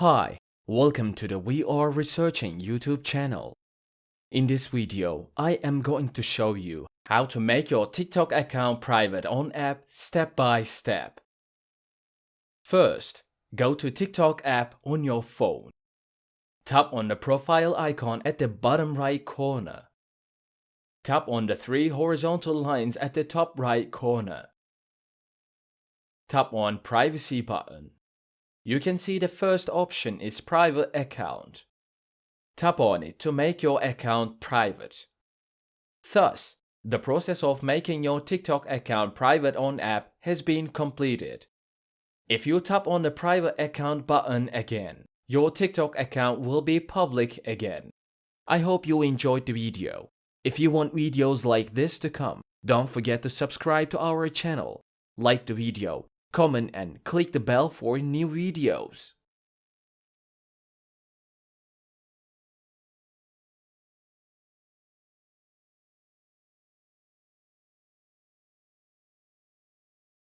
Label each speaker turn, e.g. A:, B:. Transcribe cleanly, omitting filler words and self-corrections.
A: Hi, welcome to the We Are Researching YouTube channel. In this video, I am going to show you how to make your TikTok account private on app step by step. First, go to TikTok app on your phone. Tap on the profile icon at the bottom right corner. Tap on the three horizontal lines at the top right corner. Tap on Privacy button. You can see the first option is Private Account. Tap on it to make your account private. Thus, the process of making your TikTok account private on app has been completed. If you tap on the Private Account button again, your TikTok account will be public again. I hope you enjoyed the video. If you want videos like this to come, don't forget to subscribe to our channel, like the video, comment and click the bell for new videos.